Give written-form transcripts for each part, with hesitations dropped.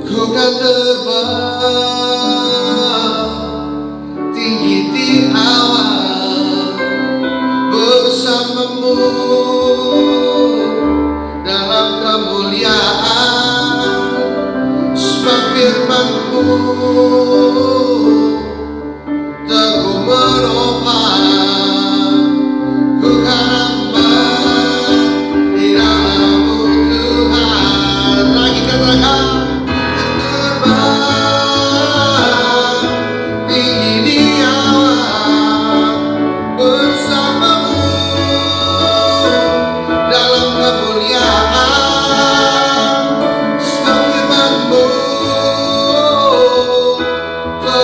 Ku kan terbang tinggi di awan bersamamu dalam kemuliaan. Sebab firman-Mu teguh menopang, ku kan aman di dalam-Mu Tuhan. Lagi katakan, terbang tinggi di awan bersamamu dalam kemuliaan. Sebab firman-Mu teguh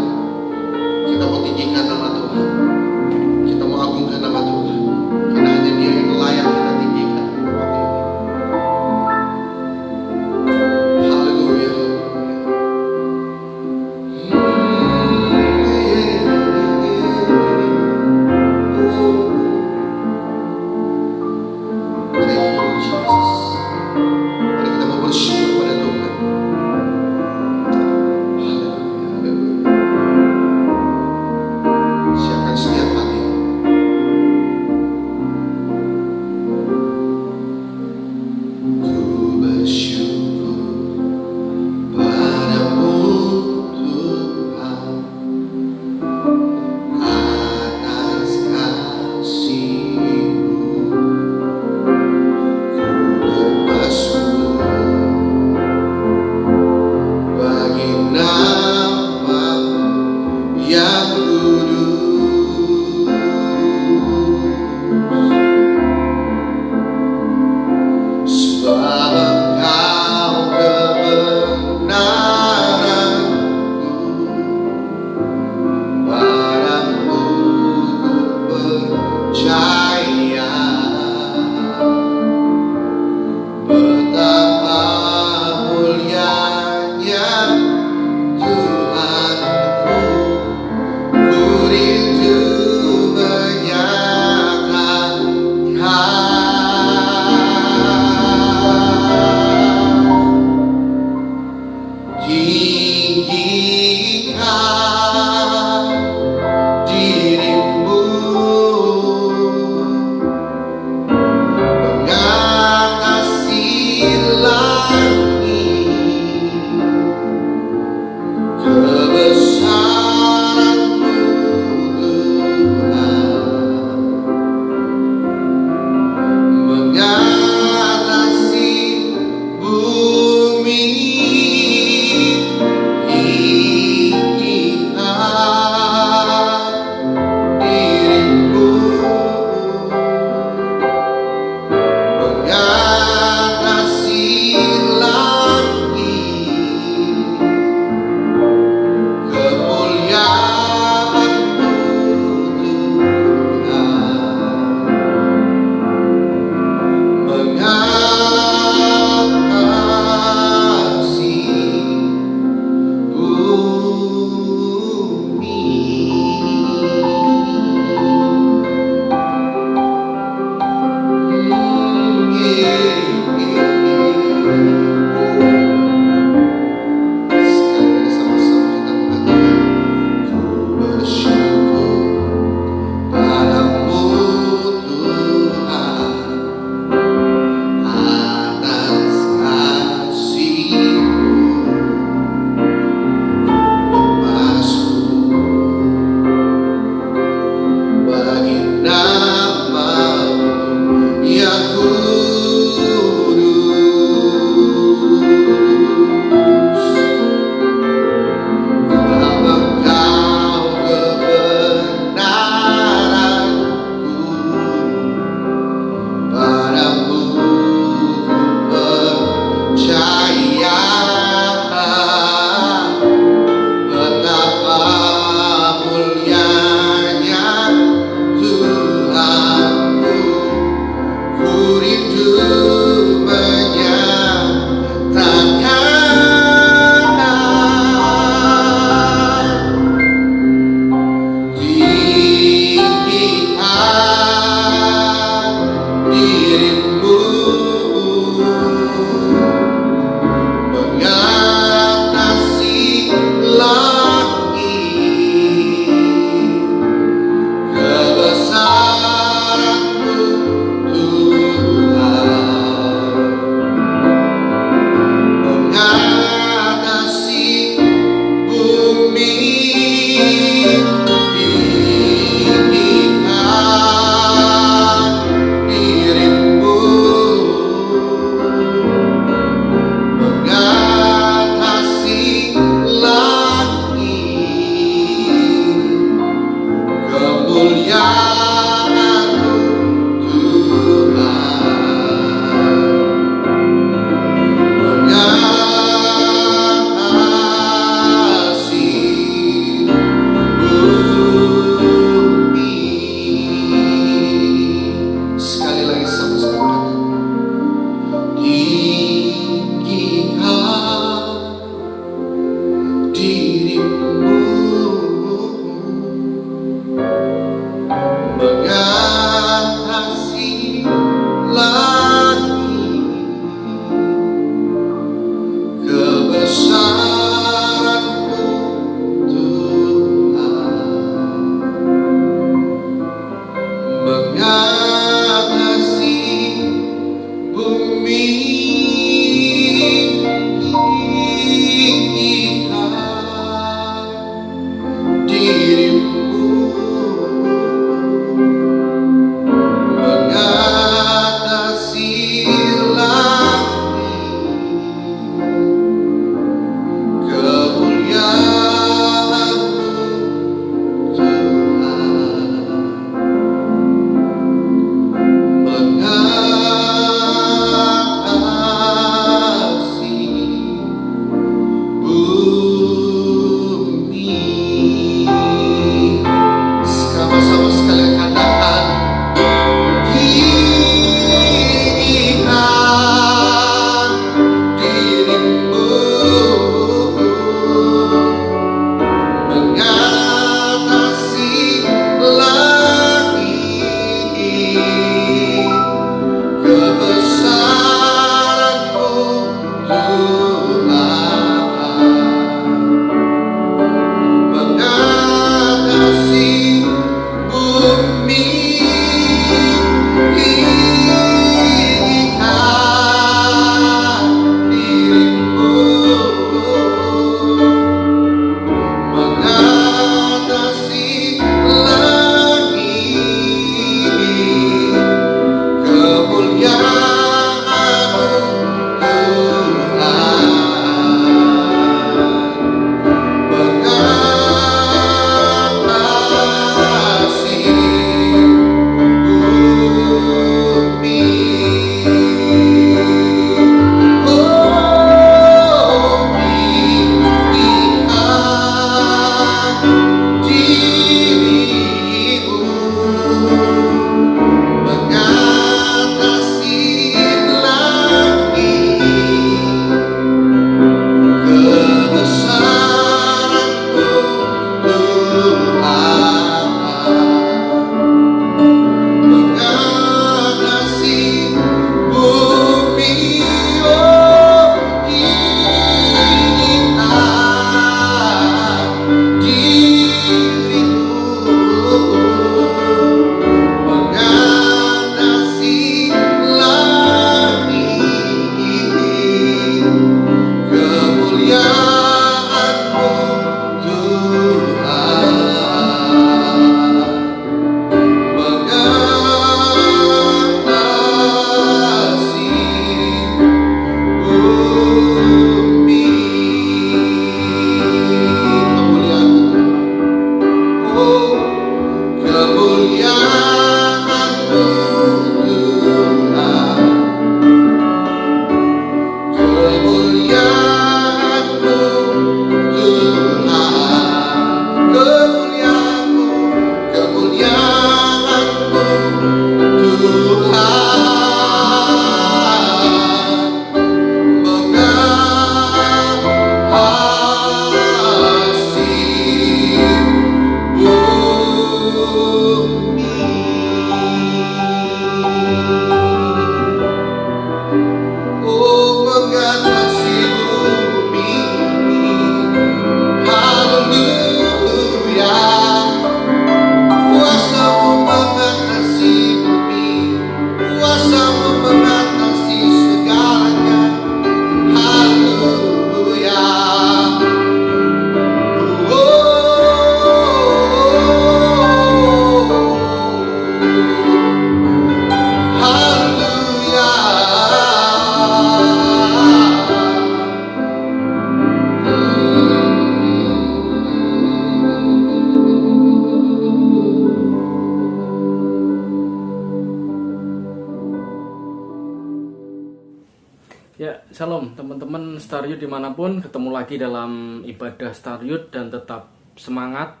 Ya, shalom teman-teman Star Youth dimanapun, ketemu lagi dalam ibadah Star Youth dan tetap semangat.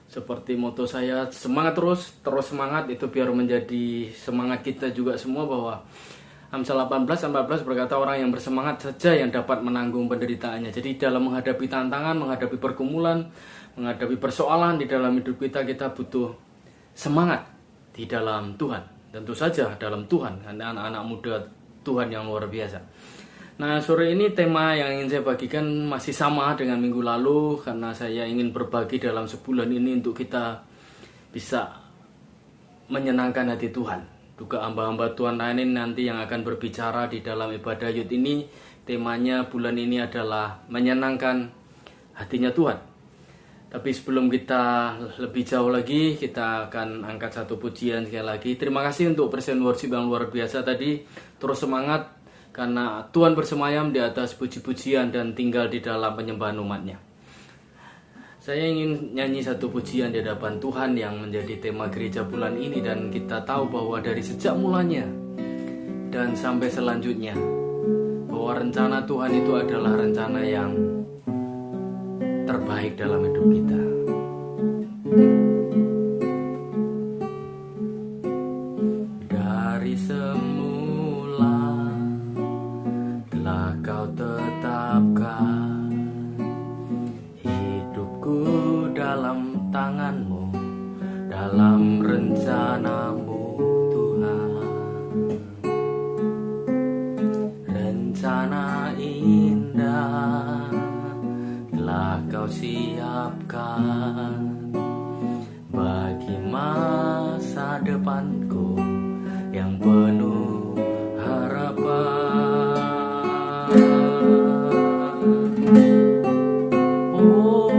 Seperti moto saya, semangat terus semangat, itu biar menjadi semangat kita juga semua, bahwa Amsal 18:14 berkata orang yang bersemangat saja yang dapat menanggung penderitaannya. Jadi dalam menghadapi tantangan, menghadapi pergumulan, menghadapi persoalan di dalam hidup kita, kita butuh semangat di dalam Tuhan. Tentu saja dalam Tuhan, karena anak-anak muda Tuhan yang luar biasa. Nah, sore ini tema yang ingin saya bagikan masih sama dengan minggu lalu, karena saya ingin berbagi dalam sebulan ini untuk kita bisa menyenangkan hati Tuhan. Juga hamba-hamba Tuhan lain nanti yang akan berbicara di dalam ibadah youth ini, temanya bulan ini adalah menyenangkan hatinya Tuhan. Tapi sebelum kita lebih jauh lagi, kita akan angkat satu pujian sekali lagi. Terima kasih untuk present worship yang luar biasa tadi. Terus semangat, karena Tuhan bersemayam di atas puji-pujian dan tinggal di dalam penyembahan umatnya. Saya ingin nyanyi satu pujian di hadapan Tuhan yang menjadi tema gereja bulan ini. Dan kita tahu bahwa dari sejak mulanya dan sampai selanjutnya, bahwa rencana Tuhan itu adalah rencana yang terbaik dalam hidup kita. Dari semula telah Kau tetapkan hidupku dalam tangan-Mu, dalam rencana-Mu Tuhan. Rencana indah telah Kau siapkan bagi masa depanku yang penuh harapan. Oh,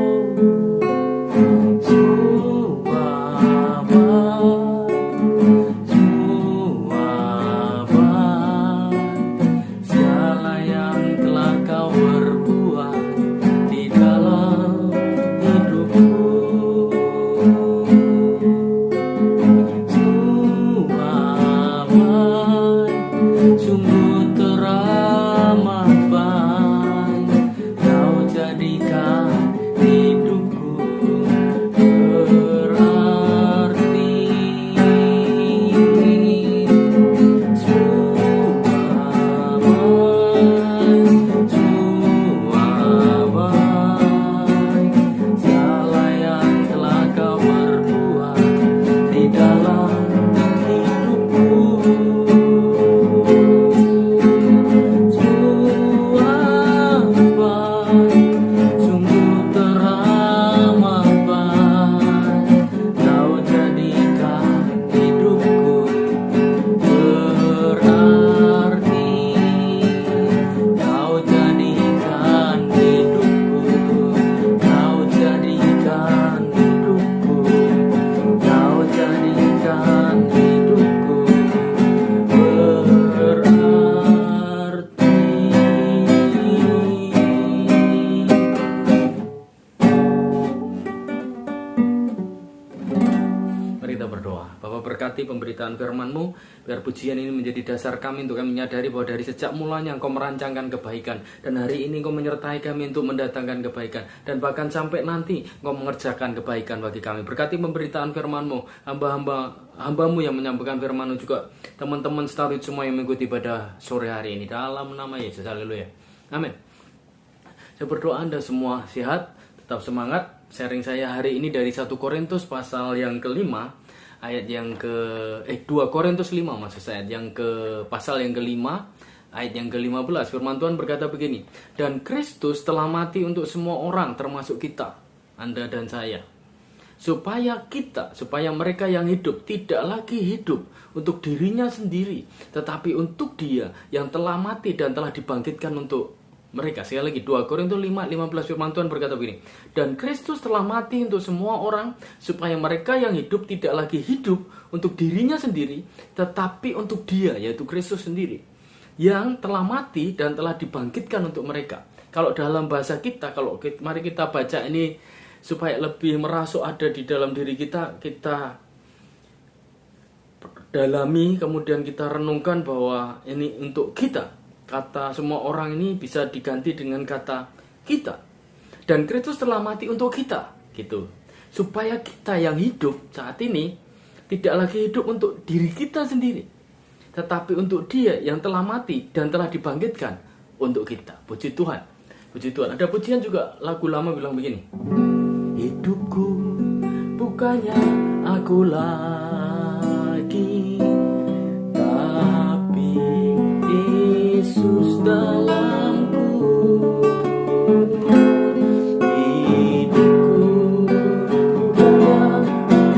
segala yang telah Kau berbuat di dalam hidupku. Sungguh teramat baik Kau jadikan hidupku berarti. Segala yang telah Kau berbuat di dalam pemberitaan firman-Mu, biar pujian ini menjadi dasar kami untuk kami menyadari bahwa dari sejak mulanya Engkau merancangkan kebaikan, dan hari ini Engkau menyertai kami untuk mendatangkan kebaikan, dan bahkan sampai nanti Engkau mengerjakan kebaikan bagi kami. Berkati pemberitaan firman-Mu, hamba-Mu yang menyampaikan firman-Mu, juga teman-teman Star Youth semua yang mengikuti ibadah sore hari ini, dalam nama Yesus. Haleluya, amin. Saya berdoa Anda semua sehat, tetap semangat. Sharing saya hari ini dari 1 Korintus pasal yang kelima, ayat yang ke 2 Korintus 5 maksud saya, yang ke pasal yang kelima, ayat yang ke-15. Firman Tuhan berkata begini, dan Kristus telah mati untuk semua orang, termasuk kita, Anda dan saya, supaya mereka yang hidup tidak lagi hidup untuk dirinya sendiri, tetapi untuk Dia yang telah mati dan telah dibangkitkan untuk mereka. Sekali lagi, 2 Korintus 5:15, firman Tuhan berkata begini, dan Kristus telah mati untuk semua orang, supaya mereka yang hidup tidak lagi hidup untuk dirinya sendiri, tetapi untuk Dia, yaitu Kristus sendiri, yang telah mati dan telah dibangkitkan untuk mereka. Kalau dalam bahasa kita, mari kita baca ini supaya lebih merasuk ada di dalam diri kita, kita dalami, kemudian kita renungkan bahwa ini untuk kita. Kata semua orang ini bisa diganti dengan kata kita. Dan Kristus telah mati untuk kita, gitu. Supaya kita yang hidup saat ini tidak lagi hidup untuk diri kita sendiri, tetapi untuk Dia yang telah mati dan telah dibangkitkan untuk kita. Puji Tuhan. Puji Tuhan. Ada pujian juga, lagu lama bilang begini. Hidupku bukannya aku lagi, tapi Yesus dalamku. Hidupku bukannya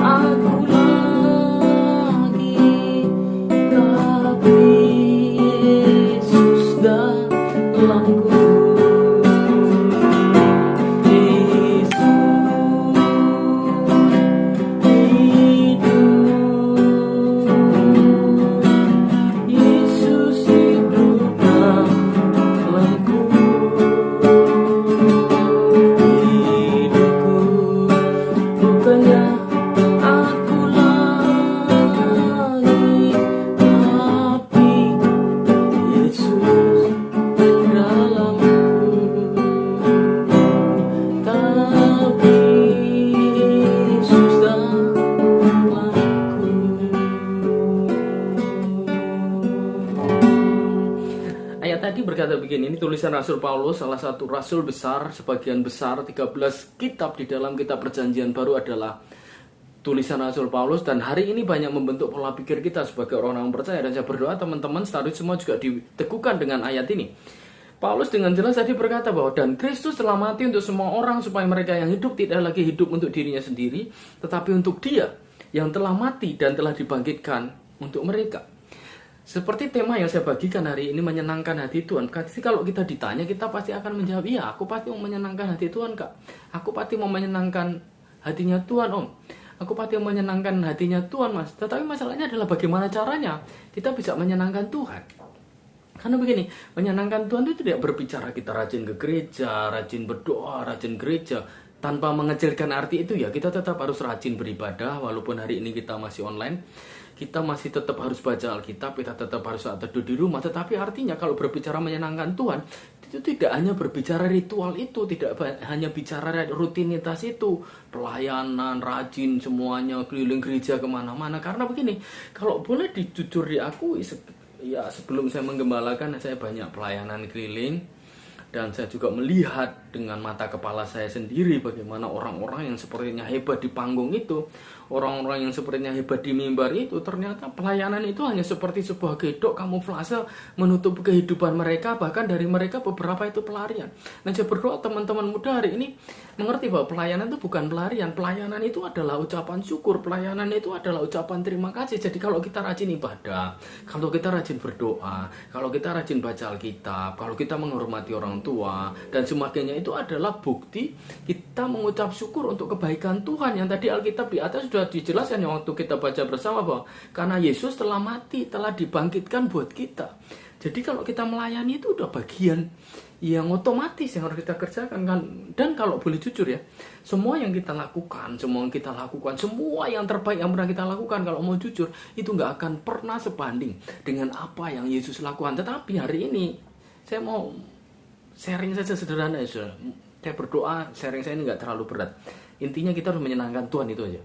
aku lagi, tapi Yesus dalamku. Ayat tadi berkata begini, ini tulisan Rasul Paulus, salah satu rasul besar, sebagian besar 13 kitab di dalam kitab Perjanjian Baru adalah tulisan Rasul Paulus, dan hari ini banyak membentuk pola pikir kita sebagai orang-orang percaya. Dan saya berdoa teman-teman Starius semua juga diteguhkan dengan ayat ini. Paulus dengan jelas tadi berkata bahwa dan Kristus telah mati untuk semua orang supaya mereka yang hidup tidak lagi hidup untuk dirinya sendiri, tetapi untuk Dia yang telah mati dan telah dibangkitkan untuk mereka. Seperti tema yang saya bagikan hari ini, menyenangkan hati Tuhan. Kasi kalau kita ditanya, kita pasti akan menjawab, iya, aku pasti mau menyenangkan hati Tuhan, Kak. Aku pasti mau menyenangkan hatinya Tuhan, Om. Aku pasti mau menyenangkan hatinya Tuhan, Mas. Tetapi masalahnya adalah bagaimana caranya kita bisa menyenangkan Tuhan. Karena begini, menyenangkan Tuhan itu tidak berbicara kita rajin ke gereja, rajin berdoa, rajin gereja. Tanpa mengecilkan arti itu ya, kita tetap harus rajin beribadah, walaupun hari ini kita masih online. Kita masih tetap harus baca Alkitab, kita tetap harus saat teduh di rumah. Tetapi artinya kalau berbicara menyenangkan Tuhan, itu tidak hanya berbicara ritual itu, tidak hanya bicara rutinitas itu, pelayanan, rajin semuanya, keliling gereja kemana-mana. Karena begini, kalau boleh jujur diakui, ya sebelum saya menggembalakan, saya banyak pelayanan keliling. Dan saya juga melihat dengan mata kepala saya sendiri bagaimana orang-orang yang sepertinya hebat di panggung itu, orang-orang yang sepertinya hebat di mimbar itu, ternyata pelayanan itu hanya seperti sebuah gedok kamuflase menutup kehidupan mereka, bahkan dari mereka beberapa itu pelarian. Dan saya berdoa teman-teman muda hari ini mengerti bahwa pelayanan itu bukan pelarian, pelayanan itu adalah ucapan syukur, pelayanan itu adalah ucapan terima kasih. Jadi kalau kita rajin ibadah, kalau kita rajin berdoa, kalau kita rajin baca Alkitab, kalau kita menghormati orang tua dan sebagainya, itu adalah bukti kita mengucap syukur untuk kebaikan Tuhan. Yang tadi Alkitab di atas sudah dijelaskan yang waktu kita baca bersama bahwa karena Yesus telah mati, telah dibangkitkan buat kita. Jadi kalau kita melayani itu udah bagian yang otomatis yang harus kita kerjakan kan. Dan kalau boleh jujur ya, semua yang kita lakukan, semua yang terbaik yang pernah kita lakukan, kalau mau jujur itu nggak akan pernah sebanding dengan apa yang Yesus lakukan. Tetapi hari ini saya mau sharing saja sederhana ya. Saya berdoa sharing saya ini nggak terlalu berat. Intinya kita harus menyenangkan Tuhan, itu aja.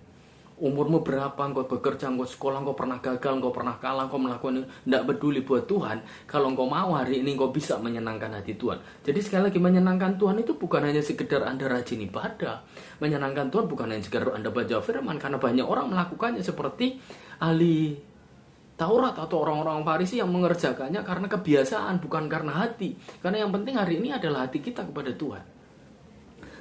Umurmu berapa, engkau bekerja, engkau sekolah, engkau pernah gagal, engkau pernah kalah, engkau melakukan ini, tidak peduli buat Tuhan. Kalau engkau mau hari ini engkau bisa menyenangkan hati Tuhan. Jadi sekali lagi, menyenangkan Tuhan itu bukan hanya sekedar Anda rajin ibadah. Menyenangkan Tuhan bukan hanya sekedar Anda baca firman, karena banyak orang melakukannya seperti ahli Taurat atau orang-orang Farisi yang mengerjakannya karena kebiasaan, bukan karena hati. Karena yang penting hari ini adalah hati kita kepada Tuhan.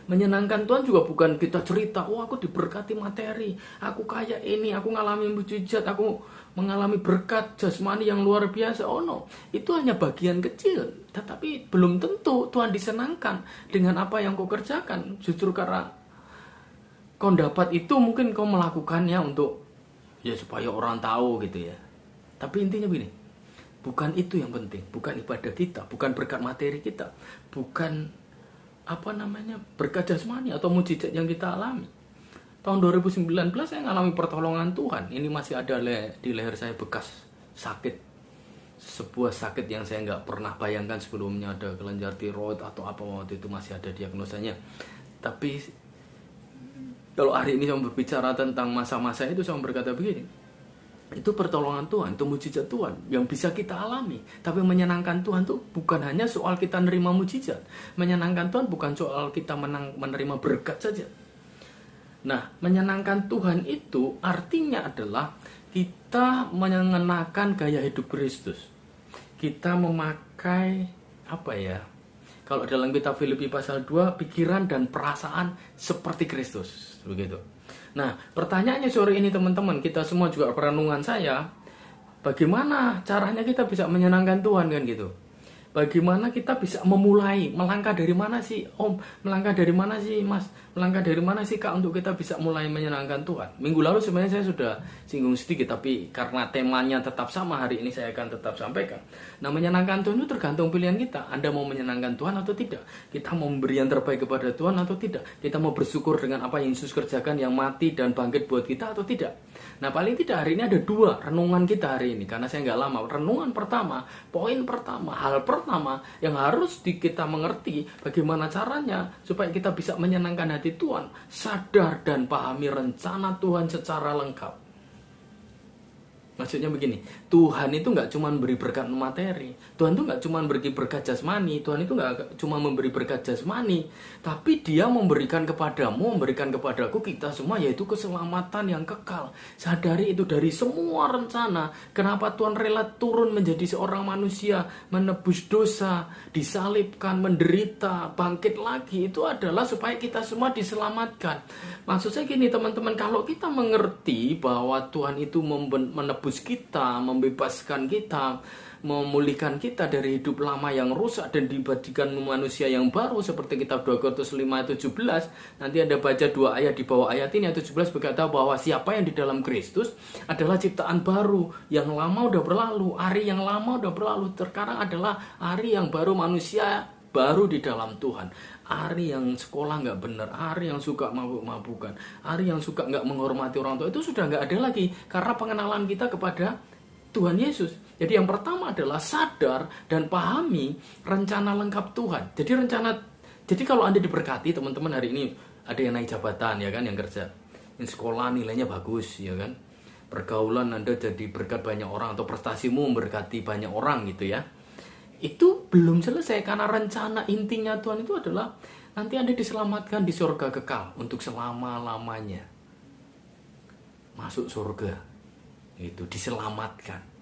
Menyenangkan Tuhan juga bukan kita cerita, oh aku diberkati materi, aku kaya ini, aku ngalami mujizat, aku mengalami berkat jasmani yang luar biasa. Oh no, itu hanya bagian kecil. Tetapi belum tentu Tuhan disenangkan dengan apa yang kau kerjakan. Justru karena kau dapat itu, mungkin kau melakukannya untuk ya supaya orang tahu gitu ya. Tapi intinya begini, bukan itu yang penting, bukan ibadah kita, bukan berkat materi kita, bukan berkat jasmani atau mujizat yang kita alami. Tahun 2019 saya mengalami pertolongan Tuhan. Ini masih ada di leher saya bekas sakit sebuah sakit yang saya nggak pernah bayangkan sebelumnya, ada kelenjar tiroid atau apa waktu itu masih ada diagnosanya. Tapi kalau hari ini saya berbicara tentang masa-masa itu, saya berkata begini, itu pertolongan Tuhan, itu mujizat Tuhan yang bisa kita alami. Tapi menyenangkan Tuhan itu bukan hanya soal kita menerima mujizat. Menyenangkan Tuhan bukan soal kita menerima berkat saja. Nah, menyenangkan Tuhan itu artinya adalah kita mengenakan gaya hidup Kristus. Kita memakai apa ya? Kalau dalam kitab Filipi pasal 2, pikiran dan perasaan seperti Kristus, begitu. Nah, pertanyaannya sore ini teman-teman, kita semua juga perenungan saya, bagaimana caranya kita bisa menyenangkan Tuhan kan gitu? Bagaimana kita bisa memulai, melangkah dari mana sih Om? Melangkah dari mana sih Mas? Melangkah dari mana sih Kak untuk kita bisa mulai menyenangkan Tuhan? Minggu lalu sebenarnya saya sudah singgung sedikit, tapi karena temanya tetap sama, hari ini saya akan tetap sampaikan. Nah, menyenangkan Tuhan itu tergantung pilihan kita. Anda mau menyenangkan Tuhan atau tidak? Kita mau memberi yang terbaik kepada Tuhan atau tidak? Kita mau bersyukur dengan apa yang Yesus kerjakan, yang mati dan bangkit buat kita atau tidak? Nah, paling tidak hari ini ada 2 renungan kita hari ini, karena saya nggak lama. Renungan pertama, poin pertama, hal pertama yang harus kita mengerti bagaimana caranya supaya kita bisa menyenangkan hati Tuhan, sadar dan pahami rencana Tuhan secara lengkap. Maksudnya begini, Tuhan itu nggak cuma beri berkat materi, Tuhan itu nggak cuma beri berkat jasmani, Tuhan itu nggak cuma memberi berkat jasmani, tapi Dia memberikan kepadamu, memberikan kepadaku, kita semua, yaitu keselamatan yang kekal. Sadari itu dari semua rencana. Kenapa Tuhan rela turun menjadi seorang manusia, menebus dosa, disalibkan, menderita, bangkit lagi, itu adalah supaya kita semua diselamatkan. Maksud saya gini teman-teman, kalau kita mengerti bahwa Tuhan itu menebus kita, membebaskan kita, memulihkan kita dari hidup lama yang rusak dan dibadikan manusia yang baru, seperti kitab 2 Korintus 5 ayat 17. Nanti Anda baca 2 ayat di bawah ayat ini, ayat 17 berkata bahwa siapa yang di dalam Kristus adalah ciptaan baru, yang lama udah berlalu, hari yang lama udah berlalu, sekarang adalah hari yang baru, manusia baru di dalam Tuhan. Ari yang sekolah nggak benar, Ari yang suka mabuk-mabukan, Ari yang suka nggak menghormati orang tua, itu sudah nggak ada lagi karena pengenalan kita kepada Tuhan Yesus. Jadi yang pertama adalah sadar dan pahami rencana lengkap Tuhan. Jadi kalau Anda diberkati teman-teman, hari ini ada yang naik jabatan ya kan, yang kerja, yang sekolah nilainya bagus ya kan, pergaulan Anda jadi berkat banyak orang, atau prestasimu memberkati banyak orang gitu ya. Itu belum selesai, karena rencana intinya Tuhan itu adalah nanti Anda diselamatkan di surga kekal untuk selama-lamanya. Masuk surga, itu diselamatkan.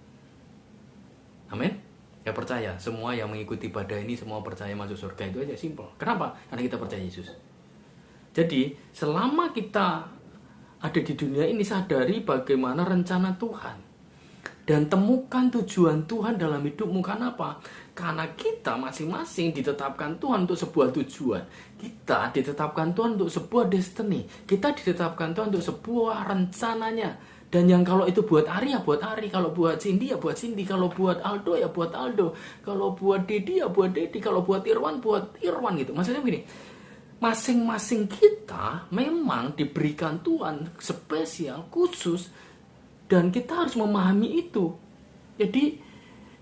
Amin. Ya percaya, semua yang mengikuti ibadah ini semua percaya masuk surga, itu aja simpel. Kenapa? Karena kita percaya Yesus. Jadi selama kita ada di dunia ini, sadari bagaimana rencana Tuhan. Dan temukan tujuan Tuhan dalam hidupmu. Kenapa? Karena kita masing-masing ditetapkan Tuhan untuk sebuah tujuan. Kita ditetapkan Tuhan untuk sebuah destiny. Kita ditetapkan Tuhan untuk sebuah rencananya. Dan yang kalau itu buat Ari ya buat Ari, kalau buat Cindy ya buat Cindy, kalau buat Aldo ya buat Aldo, kalau buat Dedi ya buat Dedi, kalau buat Irwan gitu. Maksudnya begini, masing-masing kita memang diberikan Tuhan spesial, khusus, dan kita harus memahami itu. Jadi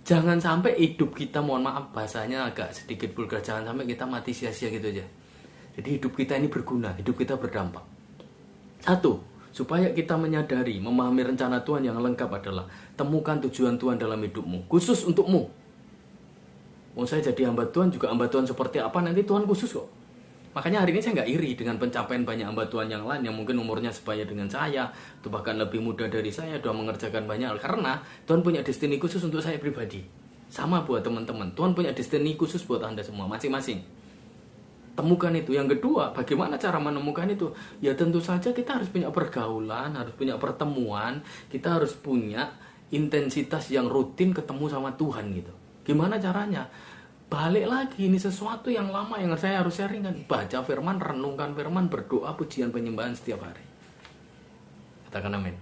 jangan sampai hidup kita, mohon maaf bahasanya agak sedikit vulgar, jangan sampai kita mati sia-sia gitu aja. Jadi hidup kita ini berguna, hidup kita berdampak. Satu, supaya kita menyadari, memahami rencana Tuhan yang lengkap adalah temukan tujuan Tuhan dalam hidupmu, khusus untukmu. Mau saya jadi hamba Tuhan, juga hamba Tuhan seperti apa nanti Tuhan khusus kok. Makanya hari ini saya nggak iri dengan pencapaian banyak hamba Tuhan yang lain yang mungkin umurnya sebaya dengan saya, atau bahkan lebih muda dari saya, sudah mengerjakan banyak hal. Karena Tuhan punya destiny khusus untuk saya pribadi. Sama buat teman-teman, Tuhan punya destiny khusus buat Anda semua, masing-masing. Temukan itu. Yang kedua, bagaimana cara menemukan itu? Ya tentu saja kita harus punya pergaulan, harus punya pertemuan, kita harus punya intensitas yang rutin ketemu sama Tuhan gitu. Gimana caranya? Balik lagi, ini sesuatu yang lama yang saya harus sharingkan. Baca firman, renungkan firman, berdoa, pujian, penyembahan setiap hari. Katakan amin.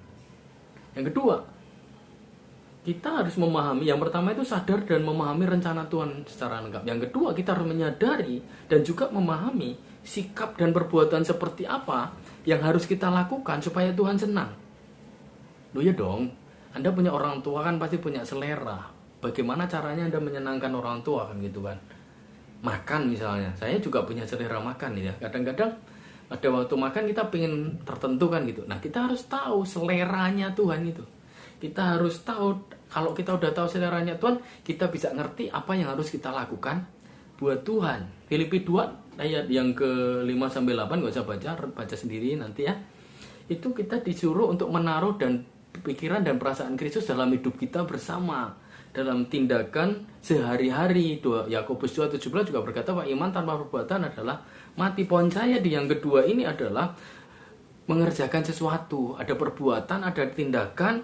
Yang kedua, kita harus memahami, yang pertama itu sadar dan memahami rencana Tuhan secara lengkap. Yang kedua, kita harus menyadari dan juga memahami sikap dan perbuatan seperti apa yang harus kita lakukan supaya Tuhan senang. Loh ya dong, Anda punya orang tua kan pasti punya selera bagaimana caranya Anda menyenangkan orang tua kan gitu kan. Makan misalnya, saya juga punya selera makan ya. Kadang-kadang pada waktu makan kita pengen tertentu kan gitu. Nah kita harus tahu seleranya Tuhan itu. Kita harus tahu, kalau kita udah tahu seleranya Tuhan, kita bisa ngerti apa yang harus kita lakukan buat Tuhan. Filipi 2 ayat yang ke-5 sampai 8, gak usah baca sendiri nanti ya. Itu kita disuruh untuk menaruh dan pikiran dan perasaan Kristus dalam hidup kita bersama, dalam tindakan sehari-hari. Yakobus 2:17 juga berkata bahwa iman tanpa perbuatan adalah mati. Poin saya di yang kedua ini adalah mengerjakan sesuatu, ada perbuatan, ada tindakan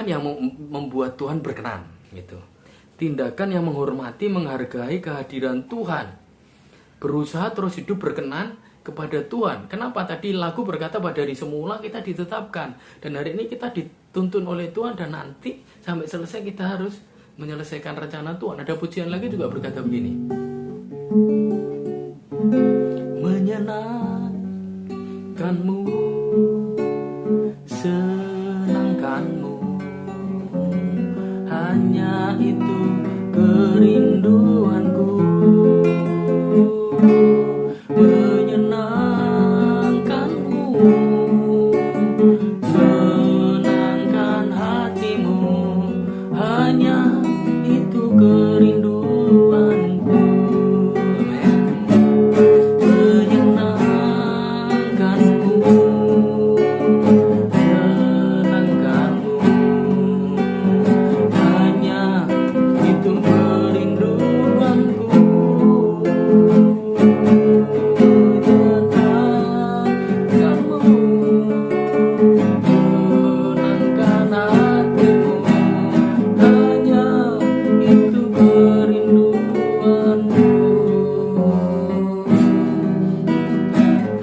yang membuat Tuhan berkenan gitu. Tindakan yang menghormati, menghargai kehadiran Tuhan. Berusaha terus hidup berkenan kepada Tuhan. Kenapa tadi lagu berkata bahwa dari semula kita ditetapkan, dan hari ini kita dituntun oleh Tuhan, dan nanti sampai selesai kita harus menyelesaikan rencana Tuhan. Ada pujian lagi juga berkata begini, menyenangkanmu, senangkanmu, hanya itu kerinduanku. Menyenangkanmu, senangkan hatimu, hanya itu kerinduanku. Menyenangkanmu, senangkanmu,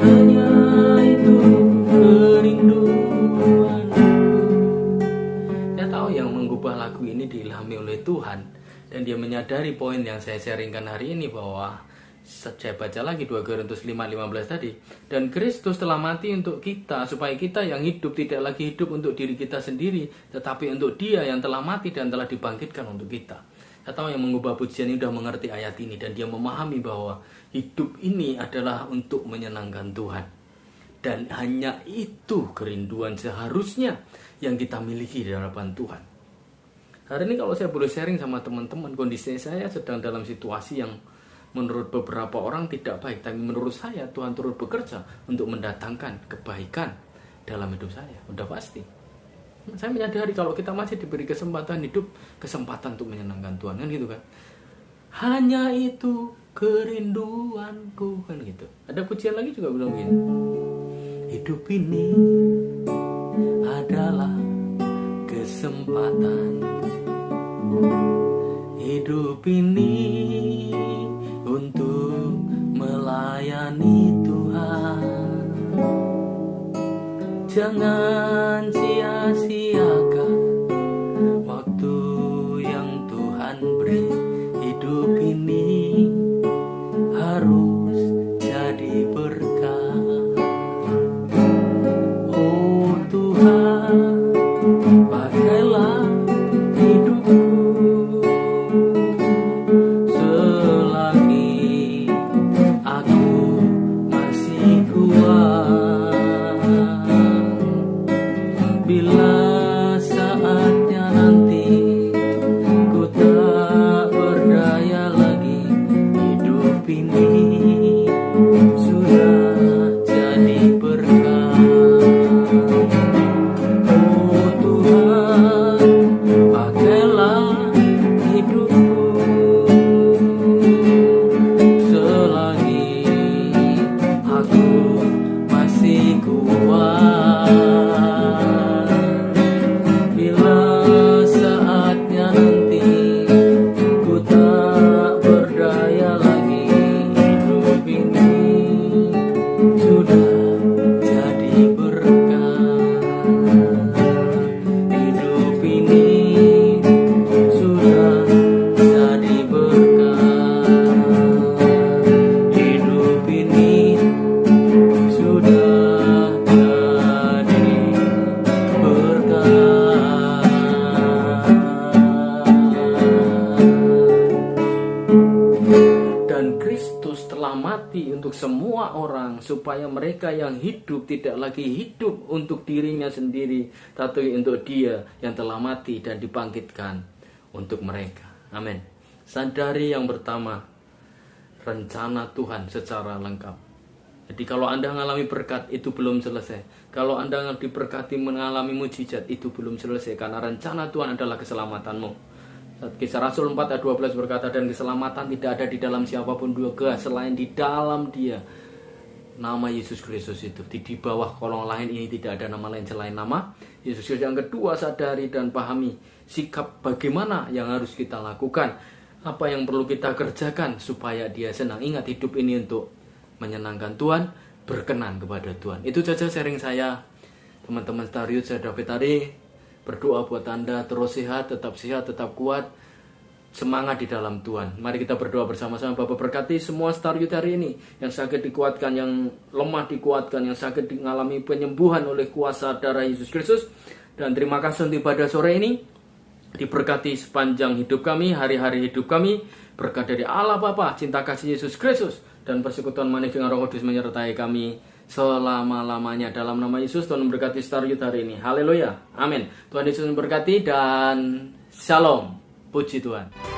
hanya itu kerinduanku. Lagu ini diilhami oleh Tuhan, dan dia menyadari poin yang saya sharingkan hari ini, bahwa saya baca lagi 2 Korintus 5:15 tadi, dan Kristus telah mati untuk kita, supaya kita yang hidup tidak lagi hidup untuk diri kita sendiri, tetapi untuk Dia yang telah mati dan telah dibangkitkan untuk kita. Saya tahu yang mengubah pujian ini sudah mengerti ayat ini, dan dia memahami bahwa hidup ini adalah untuk menyenangkan Tuhan, dan hanya itu kerinduan seharusnya yang kita miliki di hadapan Tuhan. Hari ini kalau saya boleh sharing sama teman-teman, kondisi saya sedang dalam situasi yang menurut beberapa orang tidak baik, tapi menurut saya Tuhan turut bekerja untuk mendatangkan kebaikan dalam hidup saya. Udah pasti. Saya menyadari kalau kita masih diberi kesempatan hidup, kesempatan untuk menyenangkan Tuhan, kan gitu kan. Hanya itu kerinduanku, kan gitu. Ada pujian lagi juga bilang gini, hidup ini adalah kesempatan, hidup ini untuk melayani Tuhan. Jangan sia-siakan waktu yang Tuhan beri. Hidup ini harus jadi berkah. Oh Tuhan, pakailah hidupku selagi aku masih kuat. Bila saatnya nanti ku tak berdaya lagi, hidup ini sudah jadi berkah. Oh Tuhan, pakailah hidupku selagi aku masih kuat. Bila saatnya nanti ku tak berdaya lagi, hidup ini sudah jadi berkah. Hidup ini tapi untuk semua orang, supaya mereka yang hidup tidak lagi hidup untuk dirinya sendiri, tapi untuk Dia yang telah mati dan dibangkitkan untuk mereka. Amin. Sadari yang pertama, rencana Tuhan secara lengkap. Jadi kalau Anda mengalami berkat, itu belum selesai. Kalau Anda diberkati mengalami mujizat, itu belum selesai. Karena rencana Tuhan adalah keselamatanmu. Kisah Rasul 4 ayat 12 berkata, dan keselamatan tidak ada di dalam siapapun juga selain di dalam Dia, nama Yesus Kristus itu. Di bawah kolong lain ini tidak ada nama lain selain nama Yesus Kristus. Yang kedua, sadari dan pahami sikap bagaimana yang harus kita lakukan, apa yang perlu kita kerjakan supaya Dia senang. Ingat, hidup ini untuk menyenangkan Tuhan, berkenan kepada Tuhan. Itu saja sharing saya, teman-teman Star Youth. Saya David Ari, berdoa buat Anda terus sehat, tetap kuat, semangat di dalam Tuhan. Mari kita berdoa bersama-sama. Bapak berkati semua Star Youth hari ini, yang sakit dikuatkan, yang lemah dikuatkan, yang sakit mengalami penyembuhan oleh kuasa darah Yesus Kristus. Dan terima kasih untuk pada sore ini, diberkati sepanjang hidup kami, hari-hari hidup kami. Berkat dari Allah Bapa, cinta kasih Yesus Kristus, dan persekutuan manis dengan Roh Kudus menyertai kami selama-lamanya. Dalam nama Yesus, Tuhan memberkati Star Youth hari ini. Haleluya, amin. Tuhan Yesus memberkati dan shalom. Puji Tuhan.